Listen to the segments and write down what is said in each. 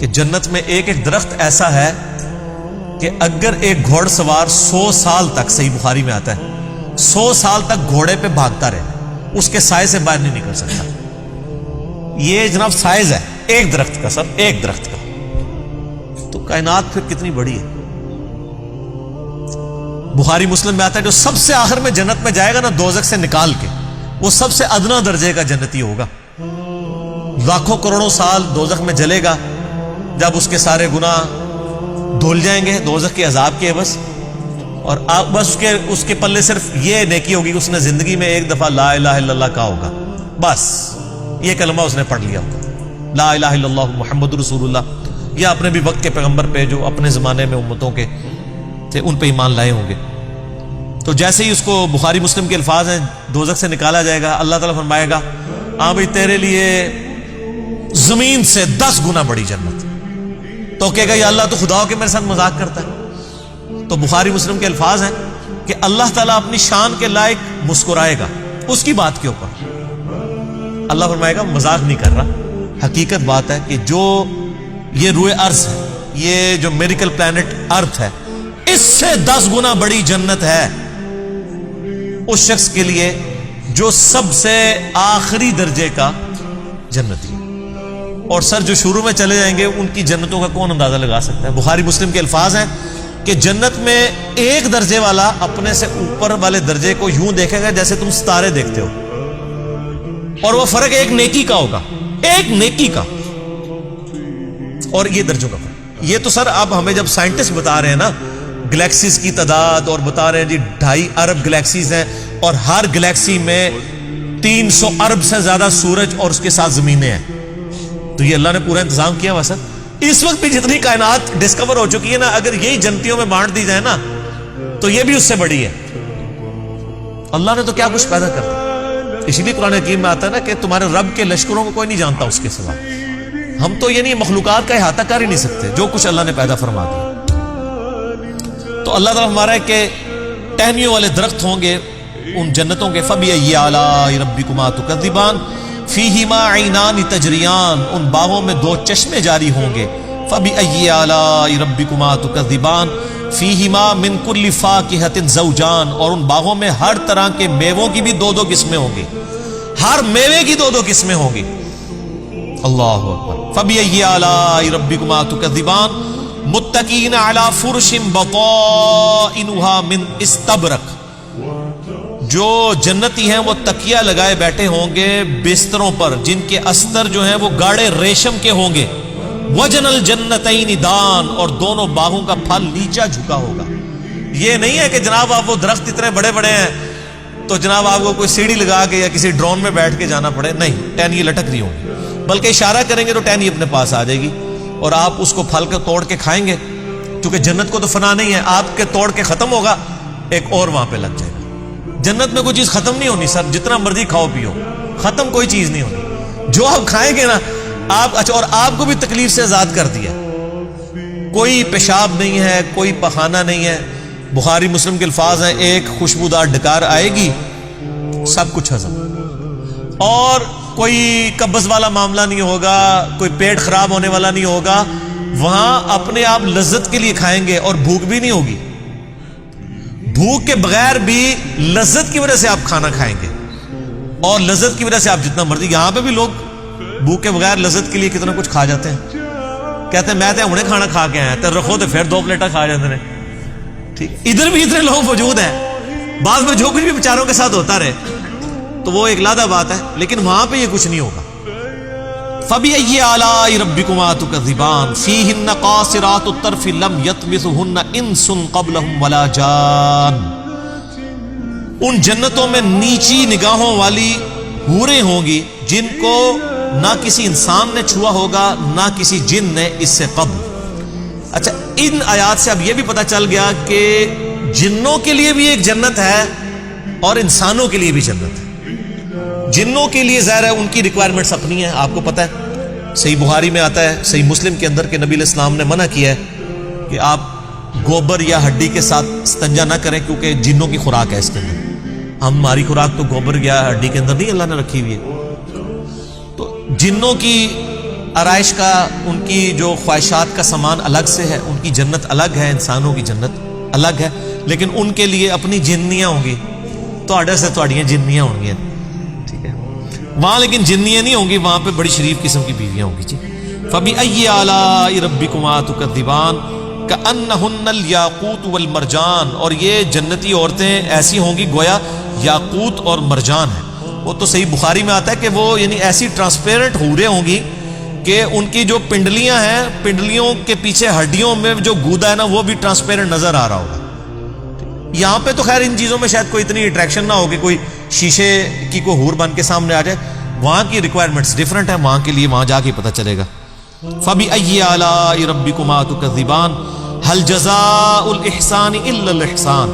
کہ جنت میں ایک ایک درخت ایسا ہے کہ اگر ایک گھوڑ سوار 100 سال تک، صحیح بخاری میں آتا ہے، 100 سال تک گھوڑے پہ بھاگتا رہے، اس کے سائے سے باہر نہیں نکل سکتا. یہ جناب سائز ہے ایک درخت کا، سر ایک درخت کا. تو کائنات پھر کتنی بڑی ہے. بخاری مسلم میں آتا ہے جو سب سے آخر میں جنت میں جائے گا نا دوزخ سے نکال کے، وہ سب سے ادنا درجے کا جنتی ہوگا. لاکھوں کروڑوں سال دوزخ میں جلے گا، جب اس کے سارے گناہ دھل جائیں گے دوزخ کے عذاب کے عوض، اور بس اس کے پلے صرف یہ نیکی ہوگی کہ اس نے زندگی میں ایک دفعہ لا الہ الا اللہ کہا ہوگا، بس یہ کلمہ اس نے پڑھ لیا ہوگا، لا الہ الا اللہ محمد رسول اللہ. یا اپنے بھی وقت کے پیغمبر پہ جو اپنے زمانے میں امتوں کے تھے ان پہ ایمان لائے ہوں گے. تو جیسے ہی اس کو بخاری مسلم کے الفاظ ہیں دوزخ سے نکالا جائے گا، اللہ تعالیٰ فرمائے گا ہاں بھائی تیرے لیے زمین سے 10 گنا بڑی جنت. تو کہے گا یا اللہ تو خدا ہو کے میرے ساتھ مذاق کرتا ہے. تو بخاری مسلم کے الفاظ ہیں کہ اللہ تعالیٰ اپنی شان کے لائق مسکرائے گا اس کی بات کے اوپر. اللہ فرمائے گا مذاق نہیں کر رہا، حقیقت بات ہے کہ جو یہ روئے ارض ہے، یہ جو میریکل پلانٹ ارتھ ہے، اس سے 10 گنا بڑی جنت ہے اس شخص کے لیے جو سب سے آخری درجے کا جنتی. اور سر جو شروع میں چلے جائیں گے ان کی جنتوں کا کون اندازہ لگا سکتا ہے. بخاری مسلم کے الفاظ ہیں کہ جنت میں ایک درجے والا اپنے سے اوپر والے درجے کو یوں دیکھے گا جیسے تم ستارے دیکھتے ہو، اور وہ فرق ایک نیکی کا ہوگا، ایک نیکی کا. اور یہ درجوں کا فرق، یہ تو سر اب ہمیں جب سائنٹسٹ بتا رہے ہیں نا گلیکسیز کی تعداد، اور بتا رہے ہیں جی 2.5 ارب گلیکسیز ہیں، اور ہر گلیکسی میں 300 ارب سے زیادہ سورج اور اس کے ساتھ زمینیں ہیں. تو یہ اللہ نے پورا انتظام کیا ہوا سر. اس وقت بھی جتنی کائنات ڈسکور ہو چکی ہے نا، اگر یہی جنتیوں میں بانٹ دی جائے نا تو یہ بھی اس سے بڑی ہے. اللہ نے تو کیا کچھ پیدا کر دیا. اسی لیے قرآن حکیم میں آتا ہے نا کہ تمہارے رب کے لشکروں کو کوئی نہیں جانتا اس کے سوا. ہم تو یعنی مخلوقات کا احاطہ کر ہی نہیں سکتے جو کچھ اللہ نے پیدا فرما دیا. تو اللہ تعالیٰ ہمارا ہے کہ ٹہنیوں والے درخت ہوں گے ان جنتوں کے. فَبِأَيِّ آلَاءِ رَبِّكُمَا تُكَذِّبَانِ فِيهِمَا عَيْنَانِ تَجْرِيَانِ، ان باغوں میں 2 چشمے جاری ہوں گے. فَبِأَيِّ آلَاءِ رَبِّكُمَا تُكَذِّبَانِ فِيهِمَا مِن كُلِّ فَاكِهَةٍ زَوْجَانِ، اور ان باغوں میں ہر طرح کے میووں کی بھی 2 قسمیں ہوں گی، ہر میوے کی 2 قسمیں ہوں گی. اللہ اکبر. فَبِأَيِّ آلَاءِ رَبِّكُمَا تُكَذِّبَانِ متقین علی فرش بطائنها من استبرق، جو جنتی ہیں وہ تکیہ لگائے بیٹھے ہوں گے بستروں پر جن کے استر جو ہیں وہ گاڑے ریشم کے ہوں گے. وجن الجنتین دان، اور دونوں باغوں کا پھل نیچا جھکا ہوگا. یہ نہیں ہے کہ جناب آپ وہ درخت اتنے بڑے بڑے ہیں تو جناب آپ کو کوئی سیڑھی لگا کے یا کسی ڈرون میں بیٹھ کے جانا پڑے. نہیں، ٹہنی لٹک رہی ہوگی، بلکہ اشارہ کریں گے تو ٹہنی اپنے پاس آ جائے گی اور آپ اس کو پھل کے توڑ کے کھائیں گے. کیونکہ جنت کو تو فنا نہیں ہے، آپ کے توڑ کے ختم ہوگا ایک اور وہاں پہ لگ جائے گا. جنت میں کوئی چیز ختم نہیں ہونی سر، جتنا مرضی کھاؤ پیو، ختم کوئی چیز نہیں ہونی. جو آپ کھائیں گے نا آپ، اچھا، اور آپ کو بھی تکلیف سے آزاد کر دیا. کوئی پیشاب نہیں ہے، کوئی پخانہ نہیں ہے. بخاری مسلم کے الفاظ ہیں ایک خوشبودار ڈکار آئے گی سب کچھ ہضم، اور کوئی قبض والا معاملہ نہیں ہوگا، کوئی پیٹ خراب ہونے والا نہیں ہوگا. وہاں اپنے آپ لذت کے لیے کھائیں گے اور بھوک بھی نہیں ہوگی. بھوک کے بغیر بھی لذت کی وجہ سے آپ کھانا کھائیں گے، اور لذت کی وجہ سے آپ جتنا مرضی. یہاں پہ بھی لوگ بھوک کے بغیر لذت کے لیے کتنا کچھ کھا جاتے ہیں. کہتے ہیں میں تو ہنے کھانا کھا کے آیا تو رکھو تو پھر 2 پلیٹیں کھا جاتے ہیں. ٹھیک، ادھر بھی اتنے لوگ موجود ہیں. بعض میں جو کچھ بھی بیچاروں کے ساتھ ہوتا رہے تو وہ ایک لادہ بات ہے، لیکن وہاں پہ یہ کچھ نہیں ہوگا. فَبِأَيِّ آلَاءِ رَبِّكُمَا تُكَذِّبَانِ فِيهِنَّ قَاصِرَاتُ الطَّرْفِ لَمْ يَطْمِثُهُنَّ إِنسٌ قَبْلَهُمْ وَلَا جَانٌ، ان جنتوں میں نیچی نگاہوں والی حوریں ہوں گی جن کو نہ کسی انسان نے چھوا ہوگا نہ کسی جن نے اس سے قبل. اچھا، ان آیات سے اب یہ بھی پتہ چل گیا کہ جنوں کے لیے بھی ایک جنت ہے اور انسانوں کے لیے بھی جنت ہے. جنوں کے لیے ظاہر ہے ان کی ریکوائرمنٹس اپنی ہیں، آپ کو پتہ ہے. صحیح بخاری میں آتا ہے، صحیح مسلم کے اندر کہ نبی علیہ السلام نے منع کیا ہے کہ آپ گوبر یا ہڈی کے ساتھ استنجا نہ کریں کیونکہ جنوں کی خوراک ہے اس کے اندر. ہماری خوراک تو گوبر یا ہڈی کے اندر نہیں اللہ نے رکھی ہوئی ہے. تو جنوں کی آرائش کا ان کی جو خواہشات کا سامان الگ سے ہے، ان کی جنت الگ ہے، انسانوں کی جنت الگ ہے، لیکن ان کے لیے اپنی جنیاں ہوں گی، تواڈے سے تواڈیاں جنیاں ہوں گی، ٹھیک ہے. وہاں لیکن جنیاں نہیں ہوں گی، وہاں پہ بڑی شریف قسم کی بیویاں ہوں گی. جی فَبِأَيِّ آلَاءِ رَبِّكُمَا تُكَذِّبَانِ كَأَنَّهُنَّ الْيَاقُوتُ وَالْمَرْجَانُ، اور یہ جنتی عورتیں ایسی ہوں گی گویا یاقوت اور مرجان ہیں. وہ تو صحیح بخاری میں آتا ہے کہ وہ یعنی ایسی ٹرانسپیرنٹ حوریں ہوں گی کہ ان کی جو پنڈلیاں ہیں، پنڈلیوں کے پیچھے ہڈیوں میں جو گودا ہے نا، وہ بھی ٹرانسپیرنٹ نظر آ رہا ہوگا. یہاں پہ تو خیر ان چیزوں میں شاید کوئی اتنی اٹریکشن نہ ہو کہ کوئی شیشے کی کوئی حور بن کے سامنے آ جائے. وہاں کی ریکوائرمنٹس ڈیفرنٹ ہیں، وہاں کے لیے وہاں جا کے پتہ چلے گا. فَبِأَيِّ آلَاءِ رَبِّكُمَا تُكَذِّبَانِ هَلْ جَزَاءُ الْإِحْسَانِ إِلَّا الْإِحْسَانُ،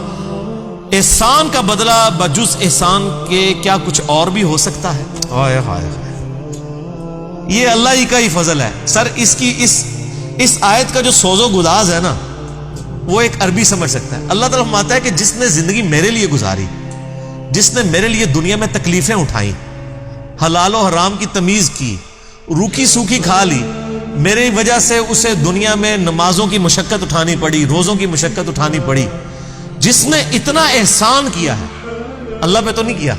احسان کا بدلہ بجز احسان کے کیا کچھ اور بھی ہو سکتا ہے؟ ہائے ہائے ہائے، یہ اللہ ہی کا ہی فضل ہے. سر اس کی اس آیت کا جو سوز و گداز ہے نا، وہ ایک عربی سمجھ سکتا ہے. اللہ تعالیٰ فرماتا ہے کہ جس نے زندگی میرے لیے گزاری، جس نے میرے لیے دنیا میں تکلیفیں اٹھائیں، حلال و حرام کی تمیز کی، روکھی سوکھی کھا لی، میری وجہ سے اسے دنیا میں نمازوں کی مشقت اٹھانی پڑی، روزوں کی مشقت اٹھانی پڑی. جس نے اتنا احسان کیا ہے، اللہ پہ تو نہیں کیا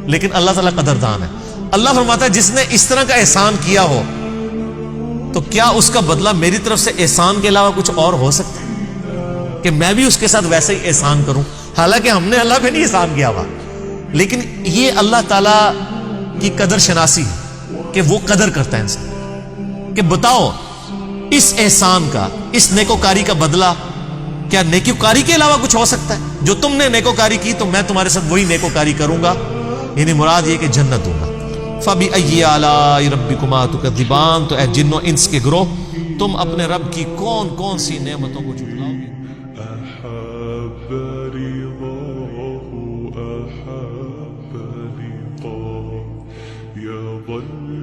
لیکن اللہ تعالیٰ قدردان ہے. اللہ فرماتا ہے جس نے اس طرح کا احسان کیا ہو تو کیا اس کا بدلہ میری طرف سے احسان کے علاوہ کچھ اور ہو سکتا ہے کہ میں بھی اس کے ساتھ ویسے ہی احسان کروں؟ حالانکہ ہم نے اللہ پہ نہیں احسان کیا ہوا، لیکن یہ اللہ تعالیٰ کی قدر شناسی ہے کہ وہ قدر کرتا ہے انسان. کہ بتاؤ اس احسان کا، اس نیکوکاری کا بدلہ کیا نیکوکاری کے علاوہ کچھ ہو سکتا ہے؟ جو تم نے نیکوکاری کی تو میں تمہارے ساتھ وہی نیکوکاری کروں گا، یعنی مراد یہ کہ جنت دوں گا. فَبِأَيِّ آلَاءِ رَبِّكُمَا تُكَذِّبَانِ، تو اے جن و انس کے گروہ، تم اپنے رب کی کون کون سی نعمتوں کو جھٹلاؤ گے؟ أحب لقاء يظل